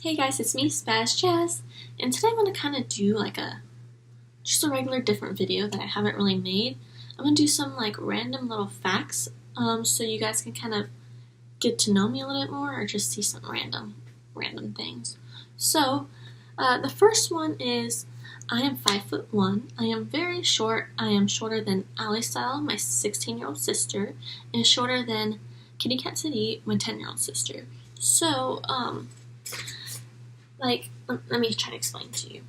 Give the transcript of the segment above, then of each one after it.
Hey guys, it's me, Spaz Jazz, and today I'm going to kind of do just a regular different video that I haven't really made. I'm going to do some random little facts, so you guys can kind of get to know me a little bit more or just see some random things. So, the first one is, I am 5'1". I am very short. I am shorter than Ali Style, my 16-year-old sister, and shorter than Kitty Cat City, my 10-year-old sister. So, let me try to explain to you.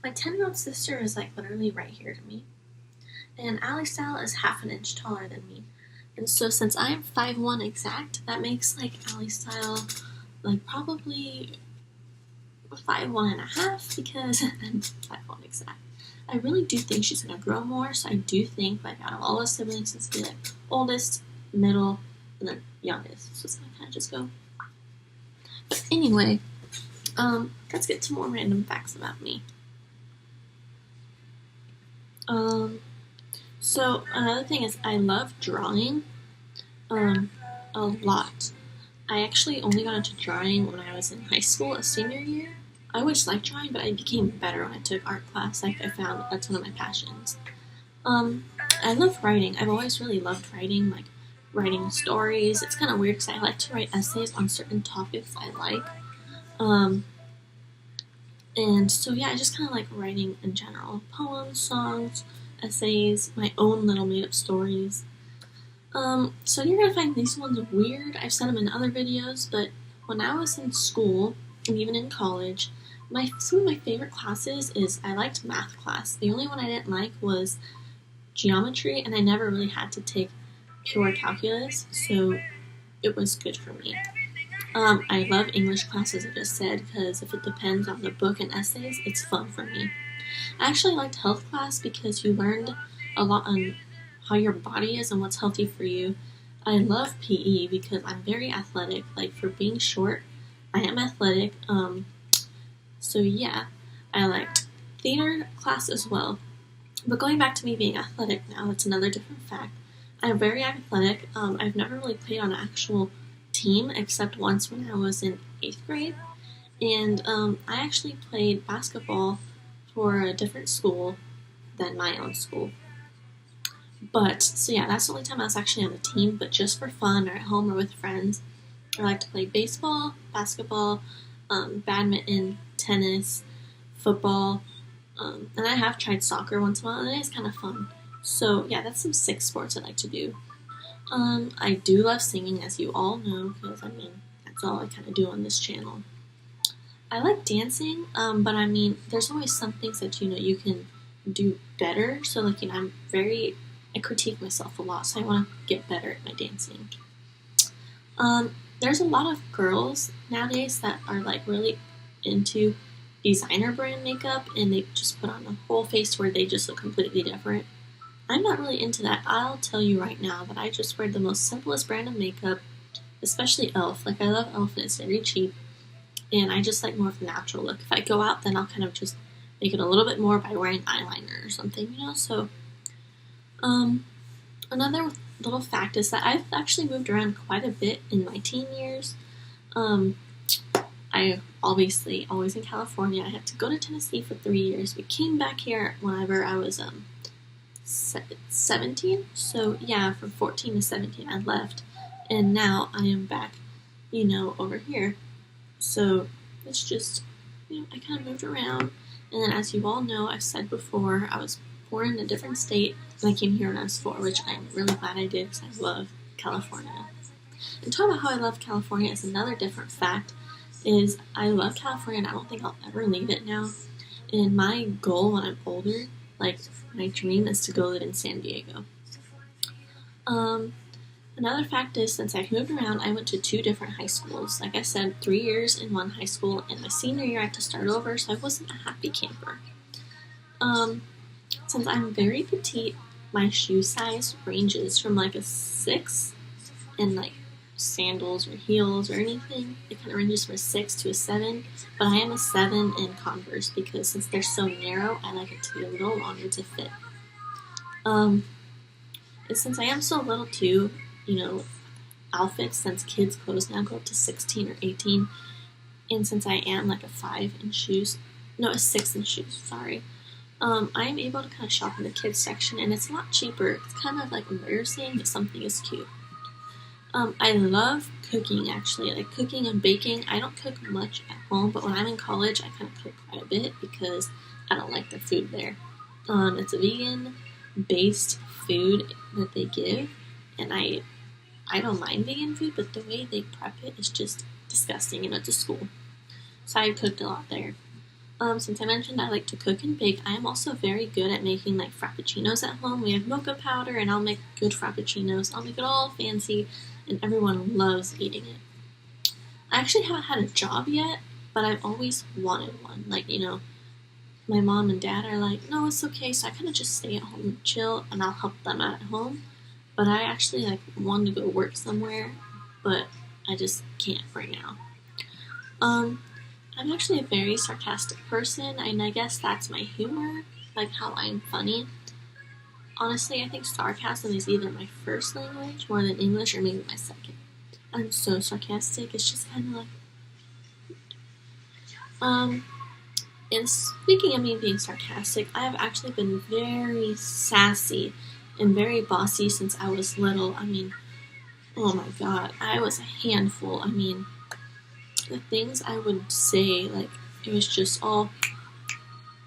My 10-year-old sister is literally right here to me, and Ali Style is half an inch taller than me. And so since I am 5'1" exact, that makes Ali Style probably 5'1" and a half because I'm 5'1" exact. I really do think she's gonna grow more, so I do think out of all the siblings, it's gonna be oldest, middle, and then youngest. So it's gonna kind of just go. But anyway, let's get to more random facts about me. So another thing is I love drawing, a lot. I actually only got into drawing when I was in high school, a senior year. I always liked drawing, but I became better when I took art class. I found that's one of my passions. I love writing. I've always really loved writing, writing stories. It's kind of weird because I like to write essays on certain topics I like. And so yeah, I just kind of like writing in general. Poems, songs, essays, my own little made-up stories. So you're gonna find these ones weird. I've said them in other videos, but when I was in school, and even in college, some of my favorite classes is I liked math class. The only one I didn't like was geometry, and I never really had to take pure calculus, so it was good for me. I love English class, as I just said, because if it depends on the book and essays, it's fun for me. I actually liked health class because you learned a lot on how your body is and what's healthy for you. I love PE because I'm very athletic. For being short, I am athletic. So yeah, I liked theater class as well. But going back to me being athletic now, that's another different fact. I'm very athletic. I've never really played on an actual team except once when I was in 8th grade, and I actually played basketball for a different school than my own school. But so yeah, that's the only time I was actually on a team, but just for fun or at home or with friends. I like to play baseball, basketball, badminton, tennis, football, and I have tried soccer once in a while, and it is kind of fun. So yeah, that's some 6 sports I like to do. I do love singing, as you all know, because that's all I kind of do on this channel. I like dancing, but there's always some things that you can do better. So I critique myself a lot, so I want to get better at my dancing. There's a lot of girls nowadays that are really into designer brand makeup, and they just put on a whole face where they just look completely different. I'm not really into that. I'll tell you right now that I just wear the most simplest brand of makeup, especially e.l.f. I love e.l.f. and it's very cheap, and I just like more of a natural look. If I go out, then I'll kind of just make it a little bit more by wearing eyeliner or something, So, another little fact is that I've actually moved around quite a bit in my teen years. I obviously always in California. I had to go to Tennessee for 3 years. We came back here whenever I was 17, so yeah, from 14 to 17 I left, and now I am back, over here. So it's just, I kind of moved around, and then as you all know, I've said before, I was born in a different state, and I came here when I was 4, which I'm really glad I did because I love California. And talking about how I love California is another different fact, is I love California and I don't think I'll ever leave it now, and my goal when I'm older, my dream is to go live in San Diego. Another fact is, since I've moved around, I went to 2 different high schools. Like I said, 3 years in one high school, and my senior year I had to start over, so I wasn't a happy camper. Since I'm very petite, my shoe size ranges from a 6 in sandals or heels or anything. It kind of ranges from a 6 to a 7, but I am a 7 in Converse because since they're so narrow, I like it to be a little longer to fit. And since I am so little too, outfits, since kids' clothes now go up to 16 or 18, and since I am like a 6 in shoes, sorry. I'm able to kind of shop in the kids section, and it's a lot cheaper. It's kind of like embarrassing that something is cute. I love cooking, actually, like cooking and baking. I don't cook much at home, but when I'm in college, I kind of cook quite a bit because I don't like the food there. It's a vegan-based food that they give, and I don't mind vegan food, but the way they prep it is just disgusting, it's a school. So I cooked a lot there. Since I mentioned I like to cook and bake, I am also very good at making like frappuccinos at home. We have mocha powder, and I'll make good frappuccinos. I'll make it all fancy, and everyone loves eating it. I actually haven't had a job yet, but I've always wanted one. Like, my mom and dad are like, no, it's okay, so I kind of just stay at home and chill, and I'll help them out at home. But I actually like want to go work somewhere, but I just can't right now. I'm actually a very sarcastic person, and I guess that's my humor, like how I'm funny. Honestly, I think sarcasm is either my first language more than English, or maybe my second. I'm so sarcastic, it's just kind of like, and speaking of me being sarcastic, I have actually been very sassy and very bossy since I was little. Oh my god, I was a handful. The things I would say, like, it was just all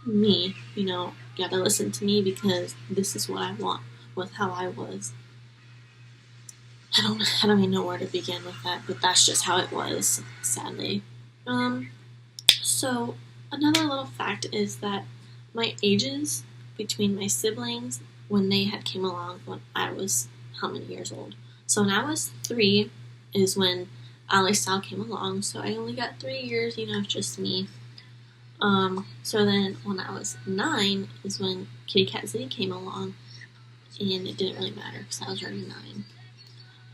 me, you gotta listen to me because this is what I want with how I was. I don't even know where to begin with that, but that's just how it was, sadly. So another little fact is that my ages between my siblings when they had came along when I was how many years old? So when I was 3 is when Ali Style came along, so I only got 3 years, just me. So then when I was 9 is when Kitty Cat Zitty came along, and it didn't really matter because I was already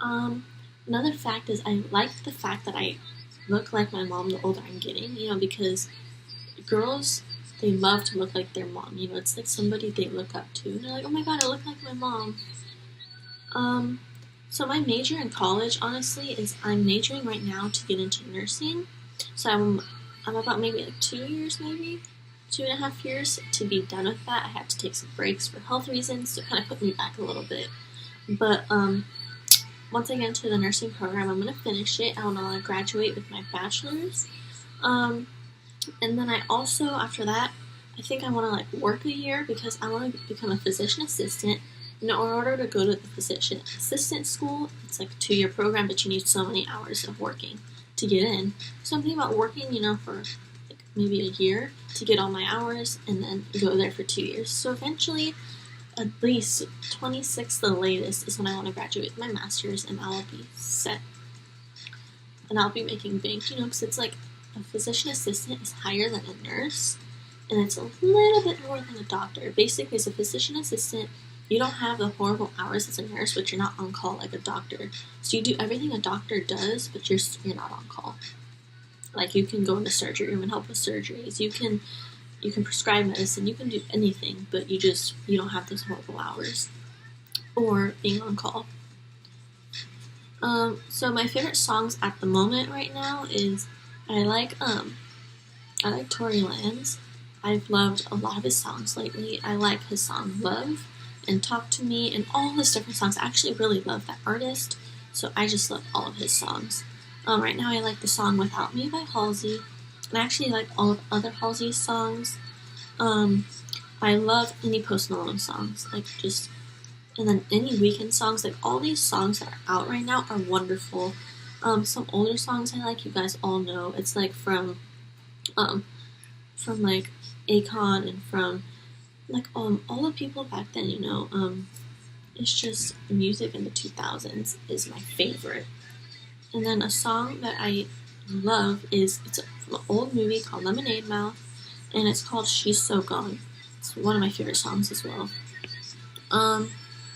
9. Another fact is I like the fact that I look like my mom the older I'm getting, because girls, they love to look like their mom, it's like somebody they look up to, and they're like, oh my god, I look like my mom. So my major in college, honestly, is I'm majoring right now to get into nursing. So I'm about maybe like 2 years, maybe 2.5 years to be done with that. I had to take some breaks for health reasons, so it kind of put me back a little bit. But once I get into the nursing program, I'm going to finish it. I want to graduate with my bachelor's. And then I also, after that, I think I want to work a year because I want to become a physician assistant. In order to go to the physician assistant school, it's like a 2-year program, but you need so many hours of working to get in. So I'm thinking about working, for like maybe a year to get all my hours and then go there for 2 years. So eventually, at least 26 the latest is when I want to graduate with my master's, and I'll be set. And I'll be making bank, because it's like a physician assistant is higher than a nurse, and it's a little bit more than a doctor. Basically, as a physician assistant, you don't have the horrible hours as a nurse, but you're not on call like a doctor. So you do everything a doctor does, but you're not on call. Like, you can go in the surgery room and help with surgeries. You can prescribe medicine. You can do anything, but you don't have those horrible hours or being on call. So my favorite songs at the moment right now is I like Tory Lanez. I've loved a lot of his songs lately. I like his song Love and Talk to Me and all his different songs. I actually really love that artist, so I just love all of his songs. Right now I like the song Without Me by Halsey, and I actually like all of other Halsey's songs. I love any Post Malone songs, and then any Weeknd songs. Like, all these songs that are out right now are wonderful. Some older songs I like, you guys all know. It's like from like Akon and from like all the people back then, it's just music in the 2000s is my favorite. And then a song that I love it's from an old movie called Lemonade Mouth, and it's called She's So Gone. It's one of my favorite songs as well. I'm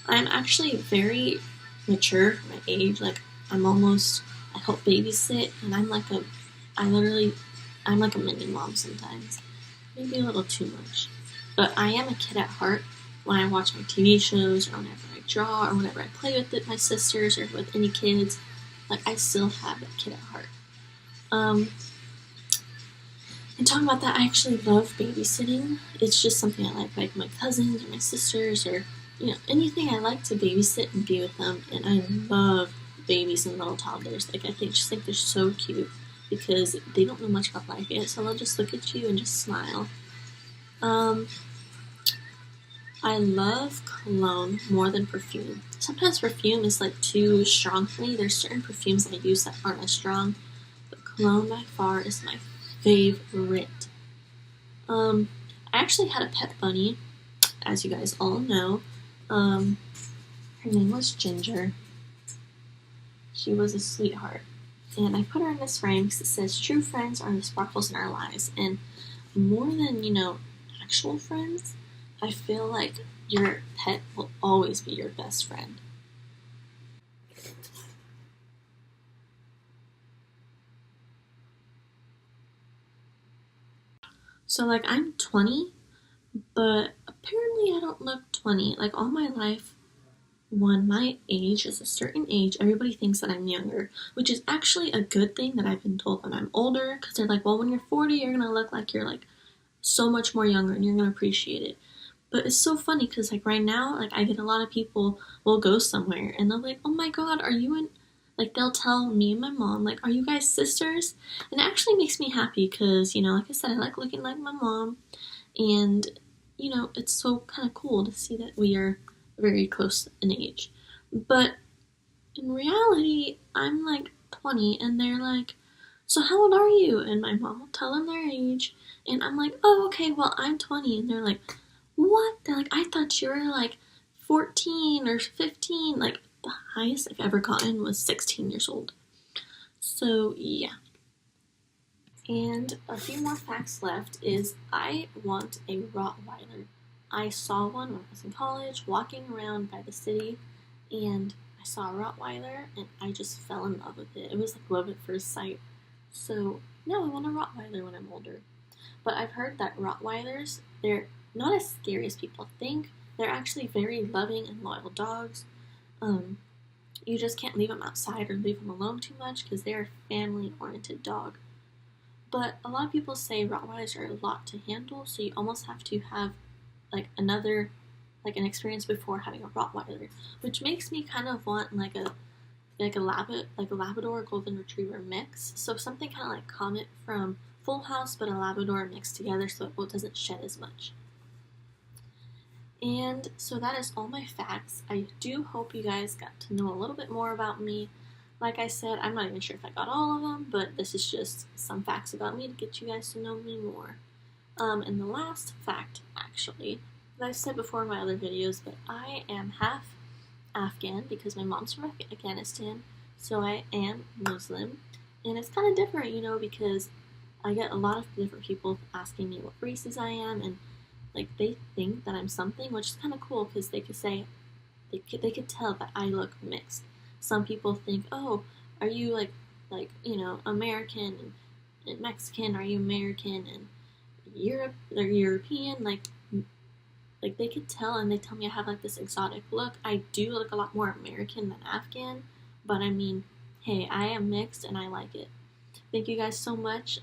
actually very mature for my age. Like, I help babysit, and I'm like a mini mom sometimes. Maybe a little too much. But I am a kid at heart when I watch my TV shows, or whenever I draw, or whenever I play with my sisters, or with any kids. Like, I still have that kid at heart. And talking about that, I actually love babysitting. It's just something I like my cousins or my sisters or anything. I like to babysit and be with them, and I love babies and little toddlers. Like I just think they're so cute because they don't know much about life yet, so they'll just look at you and just smile. Um, I love cologne more than perfume. Sometimes perfume is like too strong for me. There's certain perfumes I use that aren't as strong, but cologne by far is my favorite. I actually had a pet bunny, as you guys all know. Her name was Ginger. She was a sweetheart. And I put her in this frame because it says true friends are the sparkles in our lives. And more than, actual friends, I feel like your pet will always be your best friend. So, like, I'm 20, but apparently I don't look 20. Like, all my life, when my age is a certain age, everybody thinks that I'm younger, which is actually a good thing that I've been told when I'm older, because they're like, well, when you're 40, you're gonna look like you're, like, so much more younger and you're gonna appreciate it. But it's so funny because, like, right now, like, I get a lot of people will go somewhere and they'll be like, oh my god, are you in. Like, they'll tell me and my mom, like, are you guys sisters? And it actually makes me happy because, like I said, I like looking like my mom. And, it's so kind of cool to see that we are very close in age. But in reality, I'm like 20 and they're like, so how old are you? And my mom will tell them their age. And I'm like, oh, okay, well, I'm 20. And they're like, what? They're like, I thought you were like 14 or 15. Like, the highest I've ever gotten was 16 years old. So, yeah. And a few more facts left is I want a Rottweiler. I saw one when I was in college, walking around by the city, and I saw a Rottweiler, and I just fell in love with it. It was like love at first sight. So now I want a Rottweiler when I'm older. But I've heard that Rottweilers, they're not as scary as people think. They're actually very loving and loyal dogs. You just can't leave them outside or leave them alone too much because they're a family-oriented dog. But a lot of people say Rottweilers are a lot to handle, so you almost have to have like an experience before having a Rottweiler, which makes me kind of want like a Labrador Golden Retriever mix. So something kind of like Comet from Full House, but a Labrador mixed together so it doesn't shed as much. And so that is all my facts. I do hope you guys got to know a little bit more about me. Like I said, I'm not even sure if I got all of them, but this is just some facts about me to get you guys to know me more. And the last fact, actually, that I've said before in my other videos, but I am half Afghan because my mom's from Afghanistan, so I am Muslim. And it's kind of different, because I get a lot of different people asking me what races I am, and like they think that I'm something, which is kind of cool because they could say they could tell that I look mixed. Some people think, oh, are you like American and Mexican? Are you American and Europe or European? Like they could tell, and they tell me I have like this exotic look. I do look a lot more American than Afghan, but I mean, hey, I am mixed and I like it. Thank you guys so much.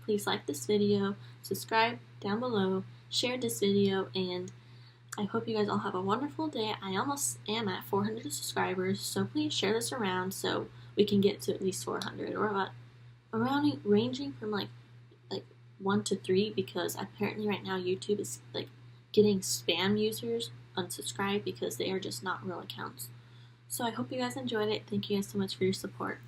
Please like this video, subscribe down below, share this video, and I hope you guys all have a wonderful day. I almost am at 400 subscribers, so please share this around so we can get to at least 400, or about ranging from like 1 to 3, because apparently right now YouTube is like getting spam users unsubscribed because they are just not real accounts. So I hope you guys enjoyed it. Thank you guys so much for your support.